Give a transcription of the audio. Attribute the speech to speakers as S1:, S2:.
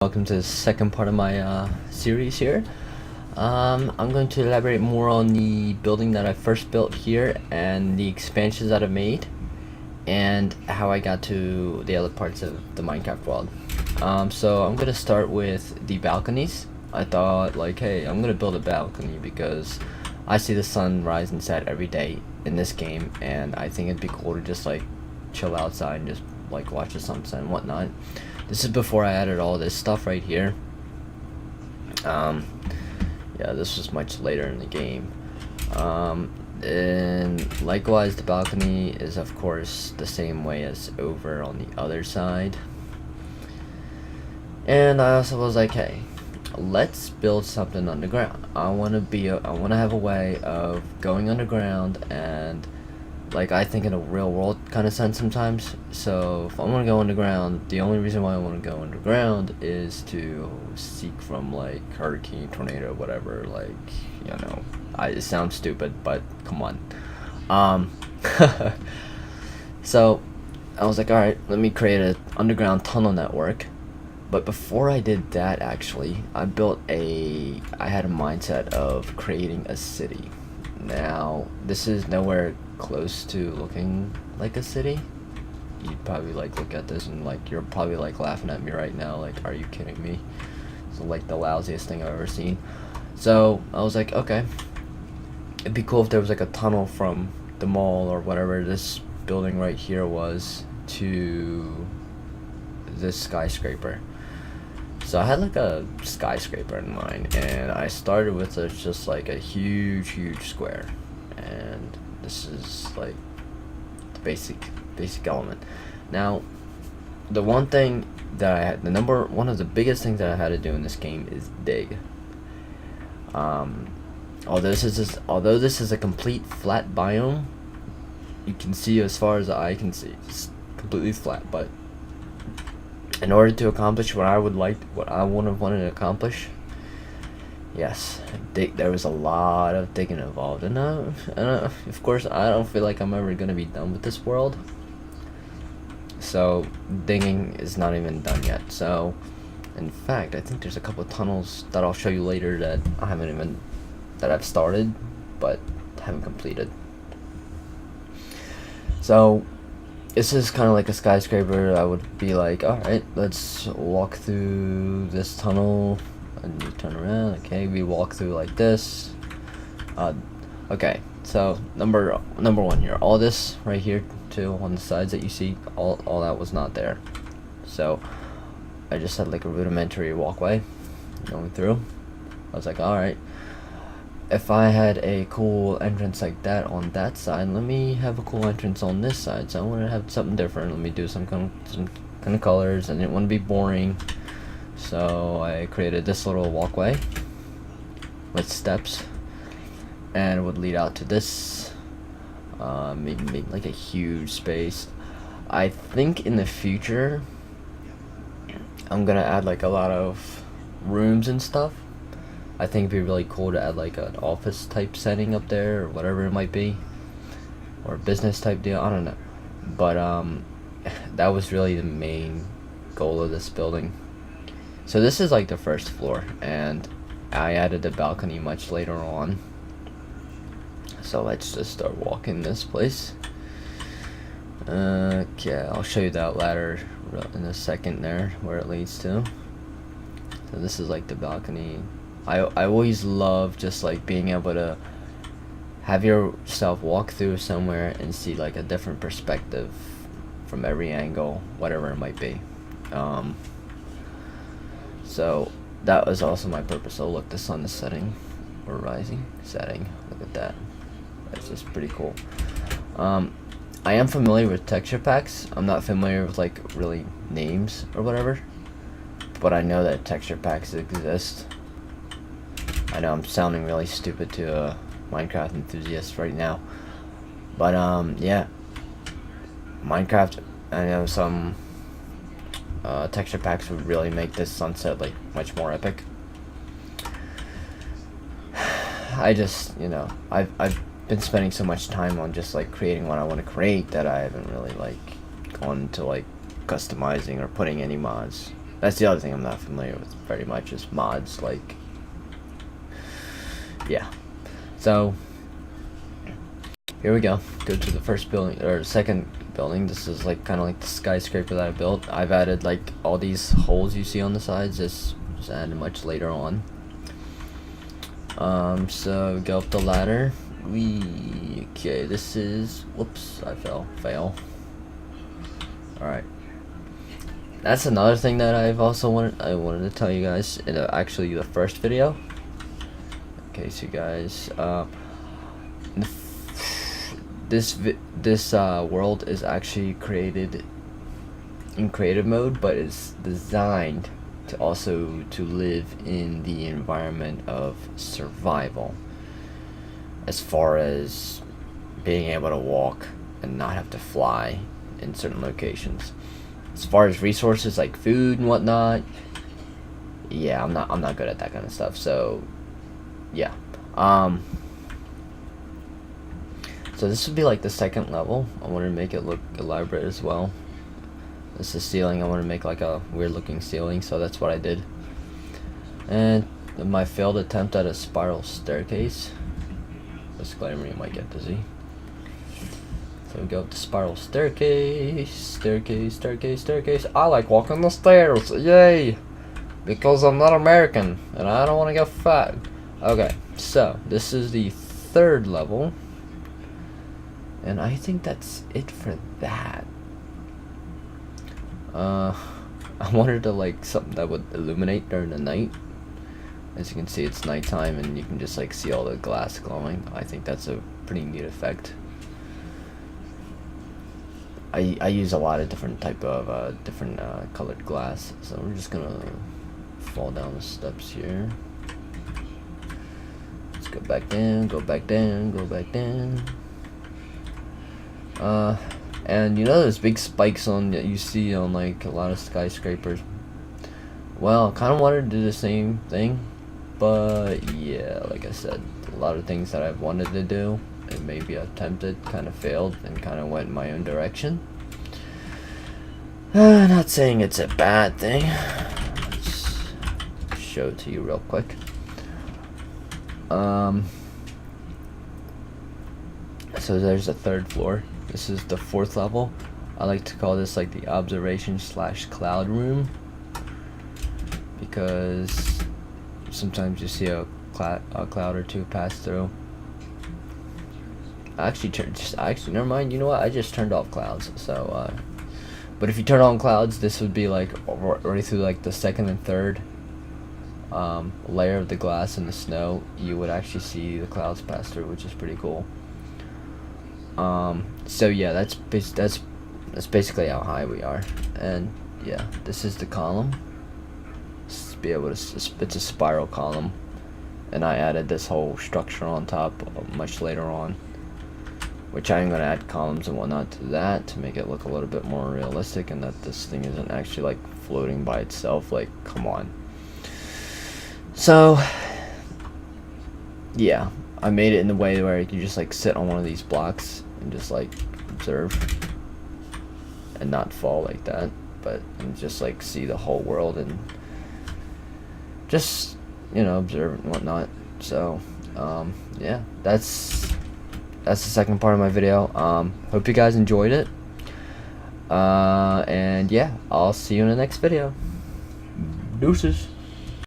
S1: Welcome to the second part of my series here. I'm going to elaborate more on the building that I first built here and the expansions that I've made and how I got to the other parts of the Minecraft world. So I'm going to start with the balconies. I thought like, hey, I'm going to build a balcony because I see the sun rise and set every day in this game, and I think it'd be cool to just like chill outside and just like watch the sunset and whatnot. This is before I added all this stuff right here. Yeah, this was much later in the game. And likewise, the balcony is of course the same way as over on the other side. And I also was like, hey, let's build something underground. I want to have a way of going underground, and like I think in a real world kind of sense sometimes. So if I want to go underground, the only reason why I want to go underground is to seek from like hurricane, tornado, whatever. Like, you know, it sounds stupid, but come on. So I was like, all right, let me create an underground tunnel network. But before I did that, actually, I had a mindset of creating a city. Now, this is nowhere close to looking like a city. You'd probably like look at this and like you're probably like laughing at me right now, like, are you kidding me? It's like the lousiest thing I've ever seen. So I was like, okay, it'd be cool if there was like a tunnel from the mall or whatever this building right here was to this skyscraper. So I had like a skyscraper in mind, and I started with just like a huge square, and this is like the basic element. Now, the one thing that I had, one of the biggest things that I had to do in this game is dig. Although this is a complete flat biome, you can see as far as the eye can see, it's completely flat. But in order to accomplish what I would have wanted to accomplish, yes, there was a lot of digging involved, and of course I don't feel like I'm ever gonna be done with this world. So digging is not even done yet. So in fact, I think there's a couple of tunnels that I'll show you later that I've started but haven't completed. So this is kind of like a skyscraper. I would be like, alright, let's walk through this tunnel, and you turn around. Okay, we walk through like this. Okay, so number one here, all this right here too on the sides that you see, all that was not there. So I just had like a rudimentary walkway going through. I was like, alright, if I had a cool entrance like that on that side, let me have a cool entrance on this side. So I want to have something different. Let me do some kind of colors. I didn't want to be boring, so I created this little walkway with steps, and it would lead out to this. Maybe like a huge space. I think in the future I'm gonna add like a lot of rooms and stuff. I think it'd be really cool to add like an office type setting up there, or whatever it might be, or a business type deal, I don't know. But that was really the main goal of this building. So this is like the first floor, and I added the balcony much later on. So let's just start walking this place. Okay, I'll show you that ladder in a second there, where it leads to. So this is like the balcony. I always love just like being able to have yourself walk through somewhere and see like a different perspective from every angle, whatever it might be. So that was also my purpose. Oh look, the sun is setting or rising, setting. Look at that. That's just pretty cool. I am familiar with texture packs. I'm not familiar with like really names or whatever, but I know that texture packs exist. I know I'm sounding really stupid to a Minecraft enthusiast right now, but yeah, Minecraft, I know some texture packs would really make this sunset like much more epic. I just, you know, I've been spending so much time on just like creating what I want to create that I haven't really like gone to like customizing or putting any mods. That's the other thing I'm not familiar with very much is mods. Like, yeah. So here we go. Go to the first building or second building. This is like kind of like the skyscraper that I built. I've added like all these holes you see on the sides. Just added much later on. So go up the ladder. Okay, this is, whoops, I fail. Alright. That's another thing that I wanted to tell you guys in actually the first video. Okay, so you guys, this world is actually created in creative mode, but it's designed to also to live in the environment of survival, as far as being able to walk and not have to fly in certain locations. As far as resources like food and whatnot, yeah, I'm not good at that kind of stuff. So yeah, so this would be like the second level. I want to make it look elaborate as well. This is ceiling. I want to make like a weird looking ceiling, so that's what I did. And my failed attempt at a spiral staircase. Disclaimer, you might get dizzy. So we go up the spiral staircase. I like walking the stairs, yay! Because I'm not American and I don't want to get fat. Okay, so this is the third level, and I think that's it for that. I wanted to like something that would illuminate during the night. As you can see, it's nighttime and you can just like see all the glass glowing. I think that's a pretty neat effect. I use a lot of different type of colored glass, so we're just gonna fall down the steps here. Let's go back down, go back down, go back down. And you know those big spikes on that you see on like a lot of skyscrapers? Well, I kind of wanted to do the same thing, but yeah, like I said, a lot of things that I've wanted to do and maybe attempted kind of failed and kind of went in my own direction. Not saying it's a bad thing. Let's show it to you real quick. So there's the third floor. This is the fourth level. I like to call this like the observation / cloud room, because sometimes you see a cloud or two pass through. Actually, never mind. You know what? I just turned off clouds. So, but if you turn on clouds, this would be like right through like the second and third layer of the glass in the snow. You would actually see the clouds pass through, which is pretty cool. So yeah, that's basically how high we are, and yeah, this is the column. It's a spiral column, and I added this whole structure on top much later on, which I'm gonna add columns and whatnot to that to make it look a little bit more realistic, and that this thing isn't actually like floating by itself. Like, come on. So yeah, I made it in the way where you can just like sit on one of these blocks and just like observe and not fall like that, but and just like see the whole world and just, you know, observe and whatnot. So yeah, that's the second part of my video. Hope you guys enjoyed it, and yeah, I'll see you in the next video. Deuces.